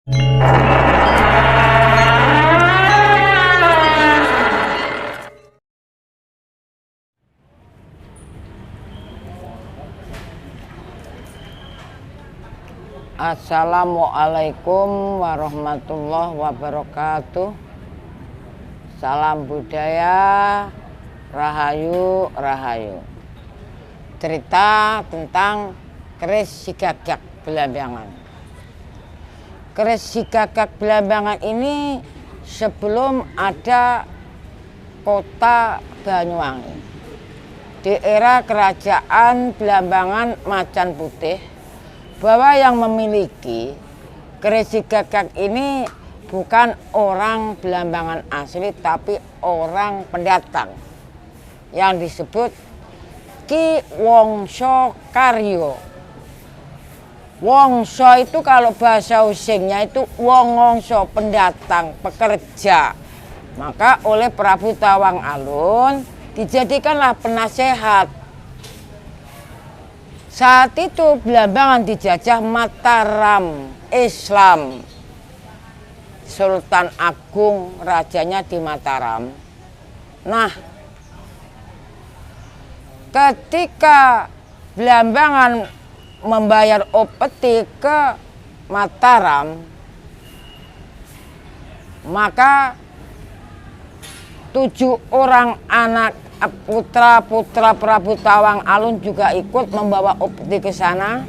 Assalamualaikum warahmatullahi wabarakatuh. Salam budaya, rahayu, rahayu. Cerita tentang keris si Gagak Belambangan. Keris si Gagak Belambangan ini sebelum ada kota Banyuwangi. Di era kerajaan Belambangan Macan Putih, bahwa yang memiliki keris si Gagak ini bukan orang Belambangan asli, tapi orang pendatang yang disebut Ki Wongso Karyo. Wongso itu kalau bahasa usingnya itu wongongso, pendatang, pekerja. Maka oleh Prabu Tawang Alun dijadikanlah penasehat. Saat itu Belambangan dijajah Mataram Islam. Sultan Agung rajanya di Mataram. Nah, ketika Belambangan membayar upeti ke Mataram, maka 7 orang anak putra-putra Prabu Tawang Alun juga ikut membawa upeti ke sana,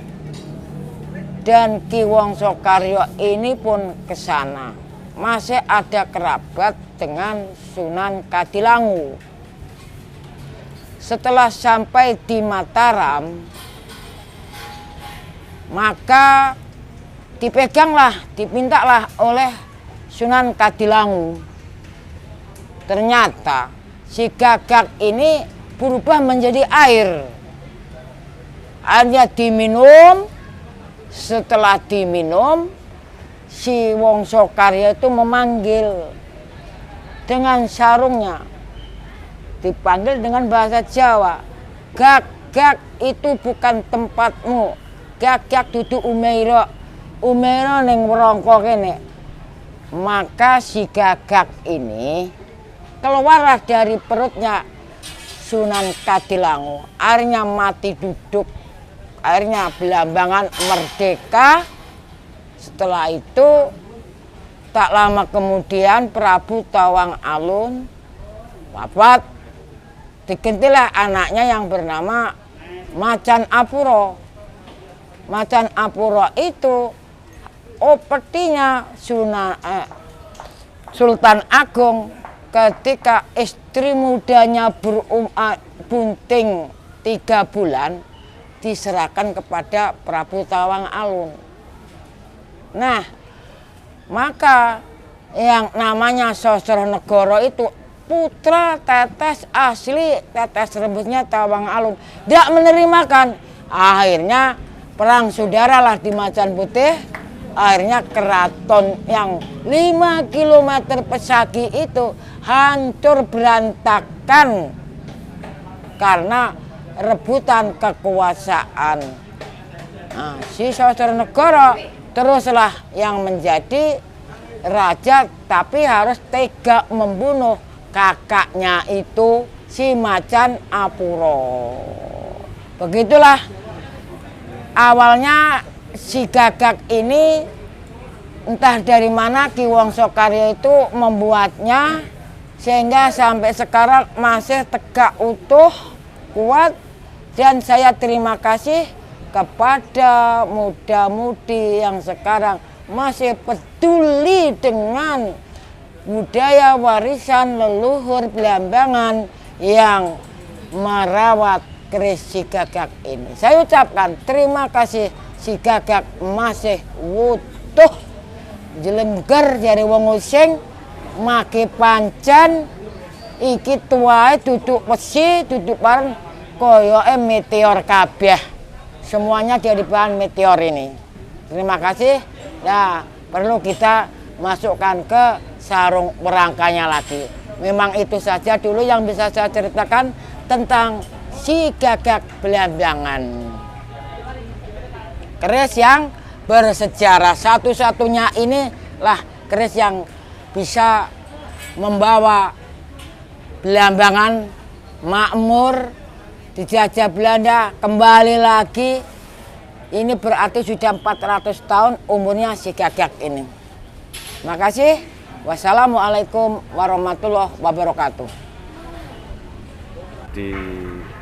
dan Ki Wongso Karyo ini pun ke sana. Masih ada kerabat dengan Sunan Kadilangu. Setelah sampai di Mataram, maka dipintalah oleh Sunan Kadilangu. Ternyata si Gagak ini berubah menjadi air. Airnya diminum. Setelah diminum, si Wongso Karyo itu memanggil dengan sarungnya. Dipanggil dengan bahasa Jawa. Gagak, itu bukan tempatmu. Gagak dudu umeiro. Umeiro ning werangka kene. Maka si Gagak ini keluarlah dari perutnya Sunan Kadilangu. Akhirnya mati duduk. Akhirnya Belambangan merdeka. Setelah itu tak lama kemudian Prabu Tawang Alun wafat. Digantilah anaknya yang bernama Macan Apuro. Macan Apuro itu upetinya Sultan Agung ketika istri mudanya bunting 3 bulan diserahkan kepada Prabu Tawang Alun. Nah, maka yang namanya Sosronegoro itu putra tetes asli, tetes rebusnya Tawang Alun, tidak menerimakan. Akhirnya perang saudara lah di Macan Putih. Akhirnya keraton yang 5 km persegi itu hancur berantakan karena rebutan kekuasaan. Nah, si Sosronegoro teruslah yang menjadi raja, tapi harus tega membunuh kakaknya itu si Macan Apuro. Begitulah awalnya si Gagak ini, entah dari mana Ki Wongso Karyo itu membuatnya sehingga sampai sekarang masih tegak utuh, kuat. Dan saya terima kasih kepada muda-mudi yang sekarang masih peduli dengan budaya warisan leluhur Belambangan yang merawat keris si Gagak ini. Saya ucapkan terima kasih. Si Gagak masih wutuh, jelengger jari wong using, make pancen, iki tuae duduk besi, duduk bareng koyoke meteor kabeh. Semuanya dari bahan meteor ini. Terima kasih. Ya, perlu kita masukkan ke sarung perangkanya lagi. Memang itu saja dulu yang bisa saya ceritakan tentang si Gagak Belambangan. Keris yang bersejarah. Satu-satunya inilah keris yang bisa membawa Belambangan makmur, dijajah Belanda, kembali lagi. Ini berarti sudah 400 tahun umurnya si Gagak ini. Makasih. Wassalamualaikum warahmatullahi wabarakatuh. Di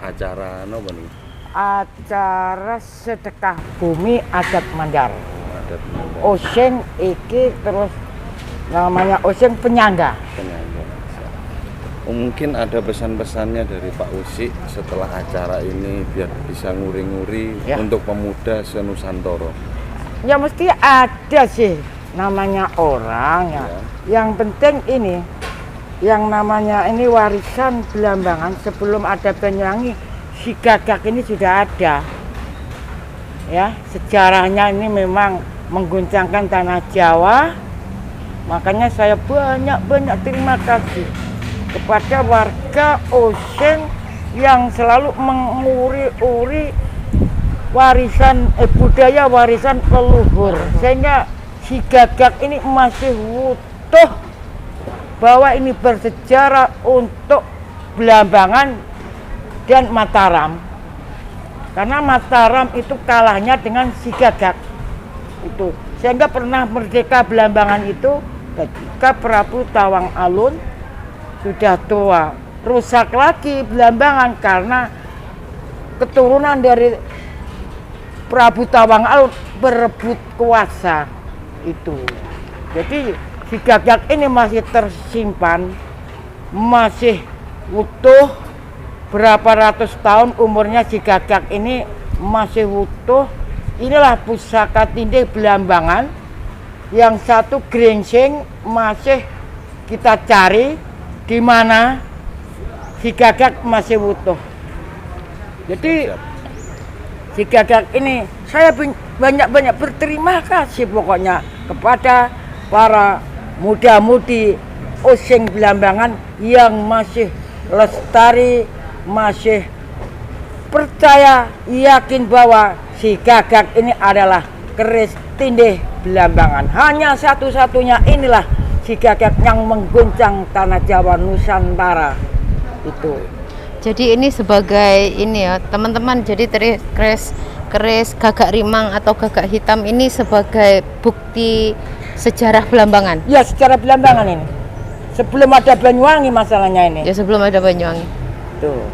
acara apa nih? Acara sedekah bumi adat Mandar. Adat Mandar. Oseng iki terus namanya Oseng penyangga. Mungkin ada pesan-pesannya dari Pak Usi setelah acara ini biar bisa nguri-nguri ya, untuk pemuda senusantara. Ya mesti ada sih namanya orang ya. Yang penting ini yang namanya ini warisan Belambangan sebelum ada Banyuwangi, si Gagak ini sudah ada. Ya, sejarahnya ini memang mengguncangkan tanah Jawa. Makanya saya banyak terima kasih kepada warga Oseng yang selalu menguri-uri warisan budaya warisan leluhur, sehingga si Gagak ini masih utuh, bahwa ini bersejarah untuk Belambangan dan Mataram, karena Mataram itu kalahnya dengan si Gagak itu, sehingga pernah merdeka Belambangan itu ketika Prabu Tawang Alun sudah tua, rusak lagi Belambangan karena keturunan dari Prabu Tawang Alun berebut kuasa itu. Jadi si Gagak ini masih tersimpan, masih utuh, berapa ratus tahun umurnya si Gagak ini masih utuh. Inilah pusaka tindih Belambangan yang satu geringsing masih kita cari, di mana si Gagak masih utuh. Jadi si Gagak ini saya banyak berterima kasih pokoknya kepada para muda-mudi Oseng Belambangan yang masih lestari, masih percaya, yakin bahwa si Gagak ini adalah keris tindih Belambangan. Hanya satu-satunya inilah si Gagak yang mengguncang tanah Jawa Nusantara itu. Jadi ini sebagai ini ya teman-teman, jadi keris Gagak Rimang atau Gagak Hitam ini sebagai bukti sejarah Belambangan. Ya, sejarah Belambangan ini. Sebelum ada Banyuwangi masalahnya ini. Ya, sebelum ada Banyuwangi. Tuh.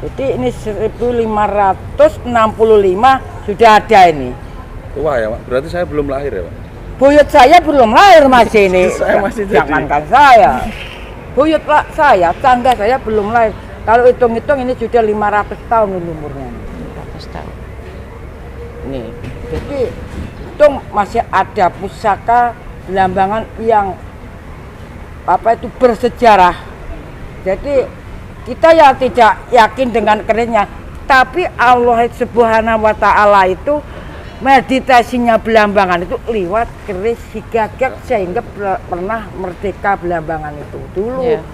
Jadi ini 1565 sudah ada ini. Tua ya, Pak. Berarti saya belum lahir ya, Pak? Buyut saya belum lahir masih ini. Saya masih jangankan saya. Buyut Pak saya, tangga saya belum lahir. Kalau hitung-hitung ini sudah 500 tahun umurnya. 500 tahun. Nih, jadi itu masih ada pusaka Belambangan yang apa itu bersejarah. Jadi kita ya tidak yakin dengan kerisnya, tapi Allah Subhanahu wa taala itu meditasinya Belambangan itu lewat keris si Gagak, sehingga pernah merdeka Belambangan itu dulu. Yeah.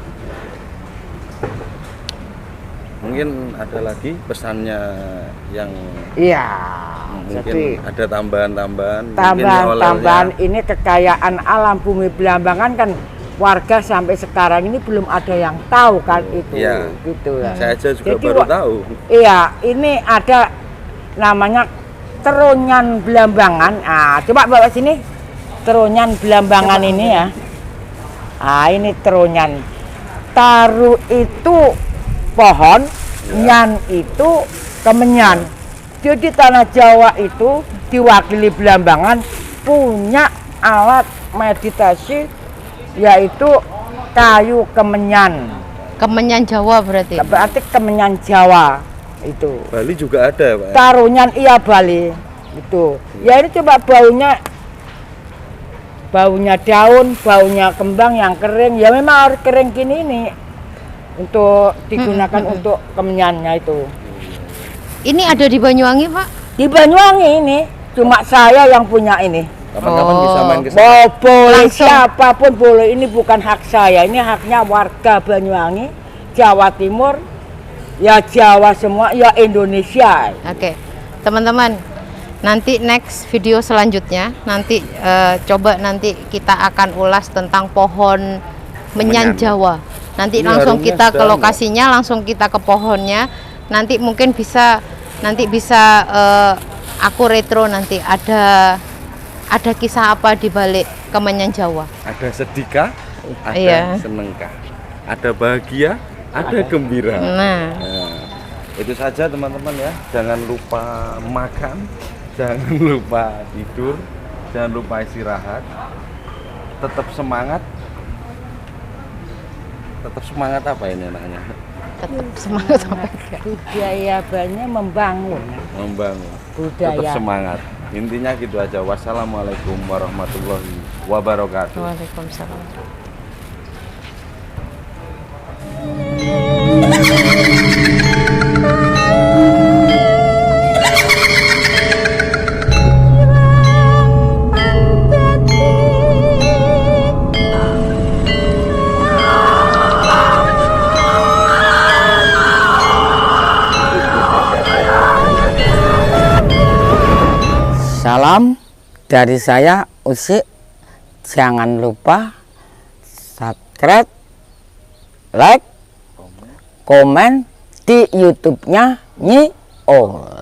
Mungkin ada lagi pesannya yang Iya. mungkin Jadi ada tambahan-tambahan. Tambahan ini kekayaan alam bumi Belambangan kan warga sampai sekarang ini belum ada yang tahu kan itu. Iya. Gitu ya. Saya aja juga Jadi, baru tahu. Iya, ini ada namanya Teronyan Belambangan. Ah, coba bawa sini. Teronyan Belambangan coba ini ya. Ah, ini teronyan. Taru itu pohon, nyan itu kemenyan. Jadi tanah Jawa itu diwakili Belambangan punya alat meditasi yaitu kayu kemenyan. Kemenyan Jawa berarti. Berarti kemenyan Jawa itu. Bali juga ada, Pak. Tarunyan iya Bali itu. Ya ini coba baunya daun, baunya kembang yang kering. Ya memang harus kering gini ini untuk digunakan untuk kemenyannya itu. Ini ada di Banyuwangi, Pak? Di Banyuwangi ini cuma saya yang punya ini. Kapan-kapan bisa main ke sana. Oh, boleh Langsung. siapapun boleh. Ini bukan hak saya, ini haknya warga Banyuwangi, Jawa Timur, ya Jawa semua, ya Indonesia. Oke, teman-teman. Nanti next video selanjutnya nanti coba nanti kita akan ulas tentang pohon menyan Jawa. Nanti Ini langsung harumnya kita ke sedang, lokasinya, langsung kita ke pohonnya. Nanti mungkin bisa aku retro nanti ada kisah apa di balik kemenyan Jawa. Ada sedihkah? Ada Iya. senengkah? Ada bahagia? Ada gembira? Nah, Nah, itu saja teman-teman ya. Jangan lupa makan, jangan lupa tidur, jangan lupa istirahat. Tetap semangat. Tetap semangat apa ini namanya? tetap semangat sampai Budaya banyak membangun. Membangun. Budaya. Tetap semangat. Intinya gitu aja. Wassalamualaikum warahmatullahi wabarakatuh. Waalaikumsalam. Salam dari saya Usi. Jangan lupa subscribe, like, komen di YouTube-nya Nyi Oh.